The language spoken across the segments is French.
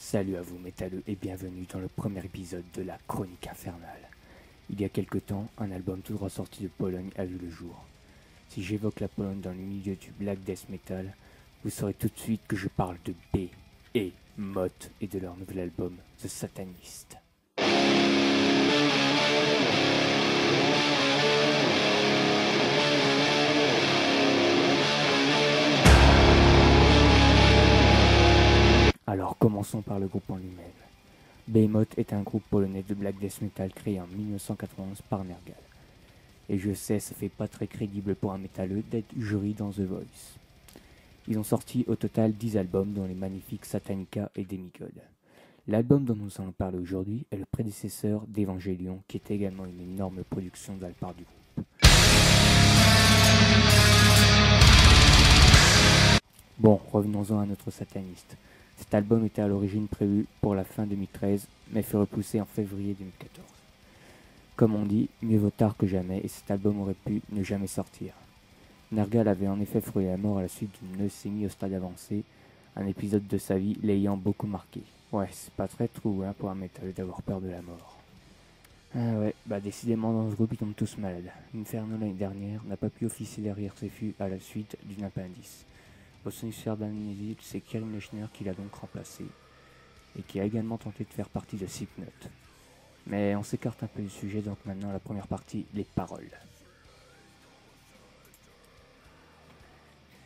Salut à vous métalleux et bienvenue dans le premier épisode de la Chronique Infernale. Il y a quelque temps, un album tout droit sorti de Pologne a vu le jour. Si j'évoque la Pologne dans le milieu du black death metal, vous saurez tout de suite que je parle de B et Moth et de leur nouvel album The Satanist. Alors commençons par le groupe en lui-même. Behemoth est un groupe polonais de black death metal créé en 1991 par Nergal. Et je sais, ça fait pas très crédible pour un métalleux d'être jury dans The Voice. Ils ont sorti au total 10 albums dont les magnifiques Satanica et Demigod. L'album dont nous allons parler aujourd'hui est le prédécesseur d'Evangelion qui est également une énorme production de la part du groupe. Bon, revenons-en à notre Sataniste. Cet album était à l'origine prévu pour la fin 2013, mais fut repoussé en février 2014. Comme on dit, mieux vaut tard que jamais, et cet album aurait pu ne jamais sortir. Nergal avait en effet frôlé la mort à la suite d'une leucémie au stade avancé, un épisode de sa vie l'ayant beaucoup marqué. Ouais, c'est pas très trou pour un métal d'avoir peur de la mort. Ah ouais, décidément dans ce groupe ils tombent tous malades. Inferno l'année dernière n'a pas pu officier derrière ses fûts à la suite d'une appendice. Au sinistre d'amnésie, c'est Kevin Lechner qui l'a donc remplacé, et qui a également tenté de faire partie de Slipknot. Mais on s'écarte un peu du sujet, donc maintenant la première partie, les paroles.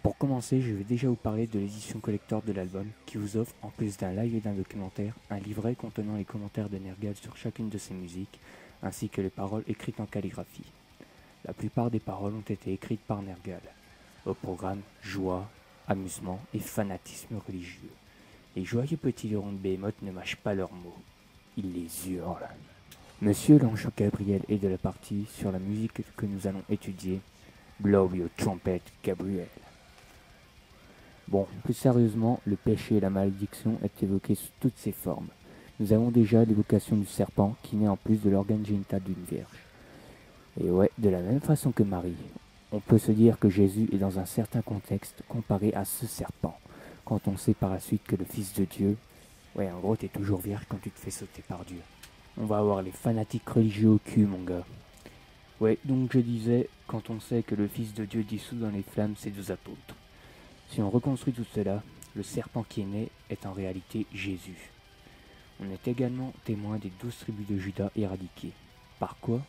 Pour commencer, je vais déjà vous parler de l'édition collector de l'album, qui vous offre, en plus d'un live et d'un documentaire, un livret contenant les commentaires de Nergal sur chacune de ses musiques, ainsi que les paroles écrites en calligraphie. La plupart des paroles ont été écrites par Nergal. Au programme, joie, amusement et fanatisme religieux. Les joyeux petits lurons de Behemoth ne mâchent pas leurs mots. Ils les hurlent. Monsieur l'ange Gabriel est de la partie sur la musique que nous allons étudier. Blow your trumpet, Gabriel. Bon, plus sérieusement, le péché et la malédiction est évoqué sous toutes ses formes. Nous avons déjà l'évocation du serpent qui naît en plus de l'organe génital d'une vierge. Et ouais, de la même façon que Marie. On peut se dire que Jésus est dans un certain contexte comparé à ce serpent, quand on sait par la suite que le Fils de Dieu, ouais en gros t'es toujours vierge quand tu te fais sauter par Dieu. On va avoir les fanatiques religieux au cul mon gars. Ouais, donc je disais, quand on sait que le Fils de Dieu dissout dans les flammes ses 12 apôtres. Si on reconstruit tout cela, le serpent qui est né est en réalité Jésus. On est également témoin des 12 tribus de Juda éradiquées. Par quoi ?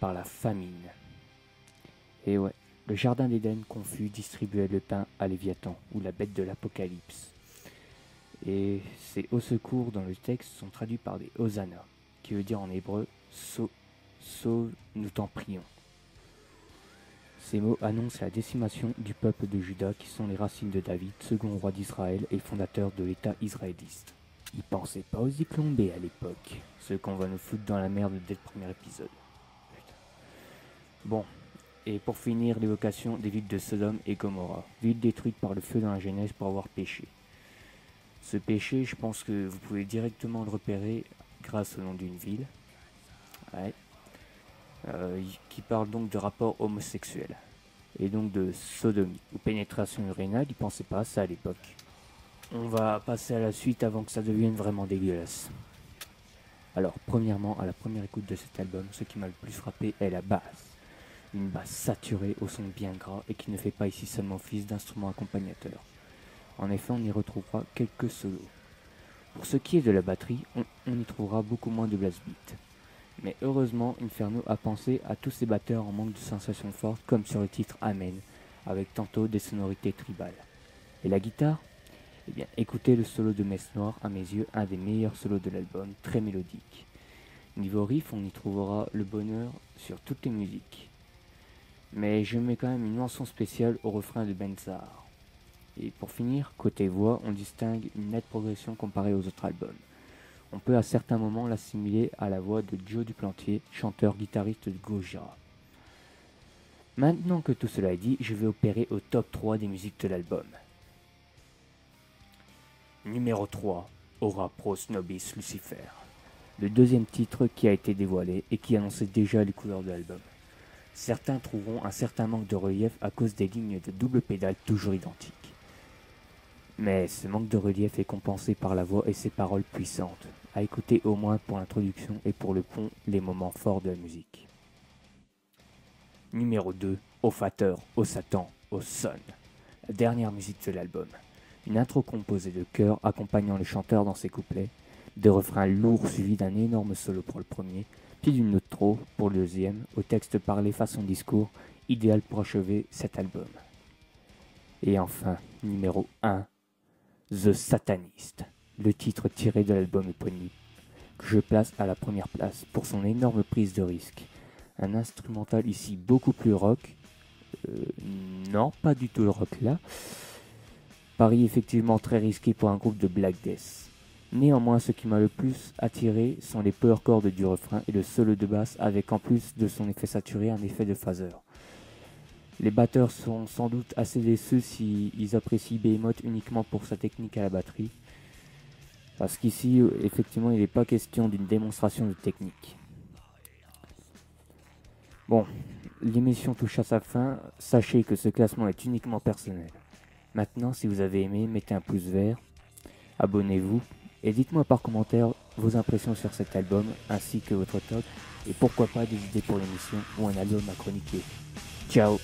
Par la famine. Et ouais, le jardin d'Éden confus distribuait le pain à Léviathan, ou la bête de l'Apocalypse. Et ces au secours dans le texte sont traduits par des Hosanna, qui veut dire en hébreu sauve, nous t'en prions. Ces mots annoncent la décimation du peuple de Juda qui sont les racines de David, second roi d'Israël et fondateur de l'État israéliste. Ils pensaient pas aux Iclombés à l'époque, ceux qu'on va nous foutre dans la merde dès le premier épisode. Putain. Bon. Et pour finir, l'évocation des villes de Sodome et Gomorrah, villes détruites par le feu dans la Genèse pour avoir péché. Ce péché, je pense que vous pouvez directement le repérer grâce au nom d'une ville, qui parle donc de rapports homosexuels, et donc de sodomie, ou pénétration urinale, ils pensaient pas à ça à l'époque. On va passer à la suite avant que ça devienne vraiment dégueulasse. Alors, premièrement, à la première écoute de cet album, ce qui m'a le plus frappé est la basse. Une basse saturée au son bien gras et qui ne fait pas ici seulement office d'instrument accompagnateur. En effet, on y retrouvera quelques solos. Pour ce qui est de la batterie, on y trouvera beaucoup moins de blast beat. Mais heureusement, Inferno a pensé à tous ces batteurs en manque de sensations fortes comme sur le titre Amen, avec tantôt des sonorités tribales. Et la guitare ? Eh bien, écoutez le solo de Messe Noire, à mes yeux, un des meilleurs solos de l'album, très mélodique. Niveau riff, on y trouvera le bonheur sur toutes les musiques. Mais je mets quand même une mention spéciale au refrain de Benzar. Et pour finir, côté voix, on distingue une nette progression comparée aux autres albums. On peut à certains moments l'assimiler à la voix de Joe Duplantier, chanteur-guitariste de Gojira. Maintenant que tout cela est dit, je vais opérer au top 3 des musiques de l'album. Numéro 3, Ora Pro Nobis Lucifer. Le deuxième titre qui a été dévoilé et qui annonçait déjà les couleurs de l'album. Certains trouveront un certain manque de relief à cause des lignes de double pédale toujours identiques. Mais ce manque de relief est compensé par la voix et ses paroles puissantes, à écouter au moins pour l'introduction et pour le pont, les moments forts de la musique. Numéro 2, Au Fateur, au Satan, au Son, la dernière musique de l'album. Une intro composée de chœurs accompagnant le chanteur dans ses couplets, de refrains lourds suivis d'un énorme solo pour le premier, puis d'une outro pour le deuxième, au texte parlé façon discours, idéal pour achever cet album. Et enfin, numéro 1, The Satanist, le titre tiré de l'album éponyme, que je place à la première place pour son énorme prise de risque. Un instrumental ici beaucoup plus rock, non pas du tout le rock là, pari effectivement très risqué pour un groupe de Black Death. Néanmoins, ce qui m'a le plus attiré sont les power chords du refrain et le solo de basse avec en plus de son effet saturé un effet de phaser. Les batteurs sont sans doute assez déçus s'ils apprécient Behemoth uniquement pour sa technique à la batterie, parce qu'ici, effectivement, il n'est pas question d'une démonstration de technique. Bon, l'émission touche à sa fin, sachez que ce classement est uniquement personnel. Maintenant, si vous avez aimé, mettez un pouce vert, abonnez-vous, et dites-moi par commentaire vos impressions sur cet album, ainsi que votre top, et pourquoi pas des idées pour l'émission ou un album à chroniquer. Ciao!